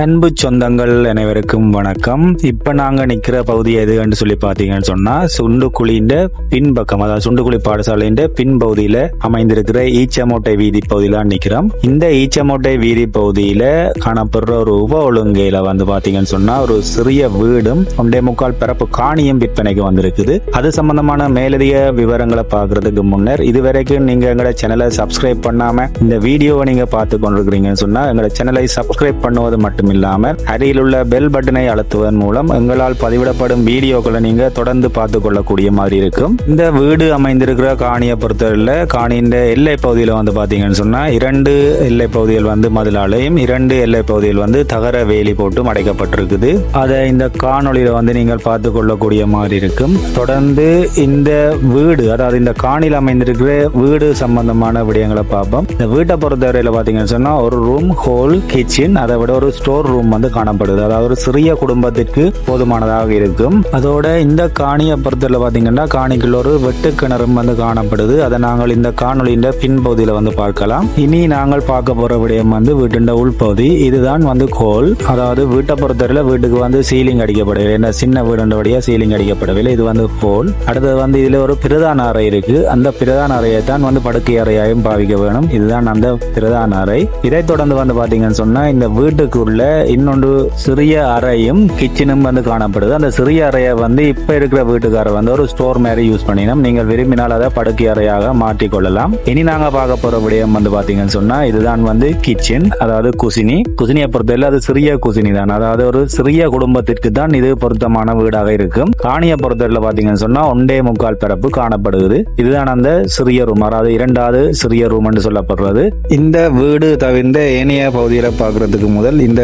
அன்பு சொந்தங்கள் அனைவருக்கும் வணக்கம். இப்ப நாங்க நிக்கிற பகுதி எதுன்னு சொல்லி பாத்தீங்கன்னு சொன்னா சுண்டுக்குழியின் பின்பக்கம், அதாவது சுண்டுக்குழி பாடசாலையின் பின்பகுதியில அமைந்திருக்கிற ஈச்சமோட்டை வீதி பகுதியில நிக்கிறோம். இந்த ஈச்சமோட்டை வீதி பகுதியில காணப்படுற ஒரு உப ஒழுங்கையில பாத்தீங்கன்னு சொன்னா ஒரு சிறிய வீடும் 1.25 பரப்பு காணியும் விற்பனைக்கு வந்திருக்குது. அது சம்பந்தமான மேலதிக விவரங்களை பாக்குறதுக்கு முன்னர் இதுவரைக்கும் நீங்க எங்களோட சேனலை சப்ஸ்கிரைப் பண்ணாம இந்த வீடியோவை நீங்க பார்த்து கொண்டிருக்கிறீங்கன்னு சொன்னா எங்களோட சேனலை சப்ஸ்கிரைப் பண்ணுவது மட்டும் இல்லாமல் அருகில் உள்ள பெல் பட்டனை அழுத்துவதன் மூலம் எங்களால் பதிவிடப்படும் வீடியோக்களை நீங்க தொடர்ந்து பார்த்து கொள்ளக்கூடிய மாதிரி இருக்கும். இந்த வீடு அமைந்திருக்கிற காணியை பொறுத்தவரையில காணியின் எல்லை பகுதியில் பாத்தீங்கன்னு சொன்னா 2 எல்லை பகுதிகள் மதிலாலையும் 2 எல்லை பகுதிகள் தகர வேலி போட்டு அடைக்கப்பட்டிருக்குது. அதை இந்த காணொலியில நீங்கள் பார்த்து கொள்ளக்கூடிய மாதிரி இருக்கும். தொடர்ந்து இந்த வீடு, அதாவது இந்த காணியில் அமைந்திருக்கிற வீடு சம்பந்தமான விடயங்களை பார்ப்போம். இந்த வீட்டை பொறுத்தவரையில பாத்தீங்கன்னு சொன்னா ஒரு ரூம், ஹோல், கிச்சன், அதை விட ஒரு ஸ்டோர் ரூம் காணப்படுது. அதாவது ஒரு சிறிய குடும்பத்திற்கு போதுமானதாக இருக்கும். அதோட இந்த காணியை பொறுத்தவரை பாத்தீங்கன்னா காணிக்குள்ள ஒரு வெட்டு கிணறும் காணப்படுது. அதை நாங்கள் இந்த காணொலியின் பின்பகுதியில பார்க்கலாம். இனி நாங்கள் பார்க்க போற விடயம் வீட்டின் உள்பகுதி. இதுதான் ஹோல். அதாவது வீட்டை பொறுத்தவரையில வீட்டுக்கு சீலிங் அடிக்கப்படவில்லை. என்ன சின்ன வீடுடைய சீலிங் அடிக்கப்படவில்லை. இது ஹோல். அடுத்தது இதுல ஒரு பிரதான அறை இருக்கு. அந்த பிரதான அறையை தான் படுக்கை அறையாயும் பாவிக்க வேணும். இதுதான் அந்த பிரதான அறை. இதை தொடர்ந்து பாத்தீங்கன்னு சொன்னா இந்த வீட்டுக்குள்ள இன்னொன்று சிறிய அறையும் கிச்சனும் காணப்படுது. அந்த சிறிய அறையை இப்ப இருக்கிற வீட்டுக்காரர் ஒரு ஸ்டோர் மாதிரி யூஸ் பண்ணினோம். நீங்கள் விரும்பினால் அதை படுக்கை அறையாக மாற்றிக்கொள்ளலாம். இனி நாங்க பார்க்க போற விடயம் பாத்தீங்கன்னு சொன்னா இதுதான் கிச்சன், அதாவது குசினி. குசினியை பொறுத்தவரை அது சிறிய குசினி தான். அதாவது ஒரு சிறிய குடும்பத்திற்கு தான் இது பொருத்தமான வீடாக இருக்கும். காணியை பொறுத்தவரை பாத்தீங்கன்னு சொன்னா 1.25 பரப்பு காணப்படுகிறது. இதுதான் அந்த சிறிய ரூம், அதாவது 2வது சிறிய ரூம் என்று சொல்லப்படுறது. இந்த வீடு தவிர்ந்த ஏனைய பகுதியில பாக்குறதுக்கு முதல் இந்த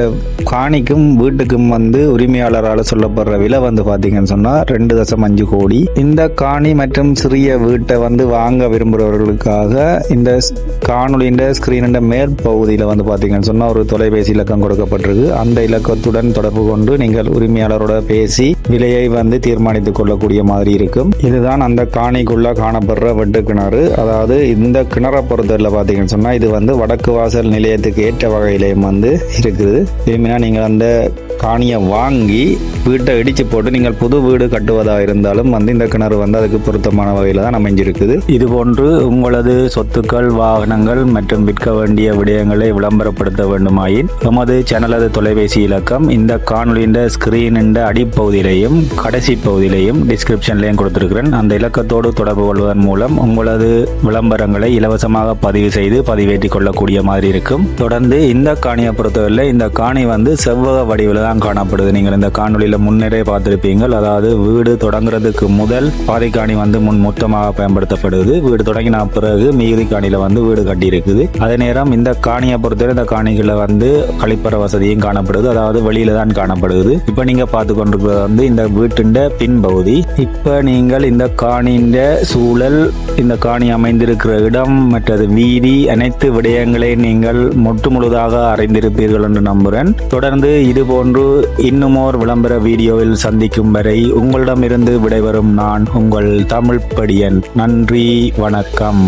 காணிக்கும் வீட்டுக்கும் உரிமையாளரால் சொல்லப்படுற விலை பாத்தீங்கன்னு சொன்னா 2.5 கோடி. இந்த காணி மற்றும் சிறிய வீட்டை வாங்க விரும்புறவர்களுக்காக இந்த காணொலியின் ஸ்கிரீன் மேற்பகுதியில பாத்தீங்கன்னு சொன்னா ஒரு தொலைபேசி இலக்கம் கொடுக்கப்பட்டிருக்கு. அந்த இலக்கத்துடன் தொடர்பு கொண்டு நீங்கள் உரிமையாளரோட பேசி விலையை தீர்மானித்துக் கொள்ளக்கூடிய மாதிரி இருக்கும். இதுதான் அந்த காணிக்குள்ள காணப்படுற வெட்டு கிணறு. அதாவது இந்த கிணறை பொறுத்தவரை பாத்தீங்கன்னு சொன்னா இது வடக்கு வாசல் நிலையத்துக்கு ஏற்ற வகையிலையும் இருக்குது. விரும்பினா நீங்கள் அந்த காணியை வாங்கி வீட்டை இடிச்சு போட்டு நீங்கள் புது வீடு கட்டுவதாக இருந்தாலும் இந்த கிணறு அதுக்கு பொருத்தமான வகையில் தான் அமைஞ்சிருக்குது. இது போன்று உங்களது சொத்துக்கள், வாகனங்கள் மற்றும் விற்க வேண்டிய விடயங்களை விளம்பரப்படுத்த வேண்டுமாயின் நமது சேனலது தொலைபேசி இலக்கம் இந்த காணொலியின் ஸ்கிரீன் அடிப்பகுதியிலையும் கடைசி பகுதியிலையும் டிஸ்கிரிப்ஷன்லையும் கொடுத்திருக்கிறேன். அந்த இலக்கத்தோடு தொடர்பு கொள்வதன் மூலம் உங்களது விளம்பரங்களை இலவசமாக பதிவு செய்து பதிவேற்றிக் கொள்ளக்கூடிய மாதிரி இருக்கும். தொடர்ந்து இந்த காணியை பொறுத்தவரை இந்த காணி செவ்வக வடிவில் தான் காணப்படுது. நீங்கள் இந்த காணொலியில முன்னரே பார்த்திருப்பீங்கள். அதாவது வீடு தொடங்குறதுக்கு முதல் பாதி காணி முன் மொத்தமாக பயன்படுத்தப்படுது. வீடு தொடங்கின பிறகு மீதி காணியில வீடு கட்டி இருக்குது. அதே நேரம் இந்த காணியை பொறுத்தவரை இந்த காணிகளை கழிப்பற வசதியும் காணப்படுது. அதாவது வெளியில தான் காணப்படுது. இப்ப நீங்க பார்த்து கொண்டிருக்கிறது இந்த வீட்டின் பின்பகுதி. இப்ப நீங்கள் இந்த காணியின் சூழல், இந்த காணி அமைந்திருக்கிற இடம், மற்றது வீதி, அனைத்து விடயங்களை நீங்கள் முழுதாக அறிந்திருப்பீர்கள் என்று நம்புகிறேன். தொடர்ந்து இது போன்று இன்னுமோர் விளம்பர வீடியோவில் சந்திக்கும் வரை உங்களிடமிருந்து விடைபெறும் நான் உங்கள் தமிழ் படியன். நன்றி, வணக்கம்.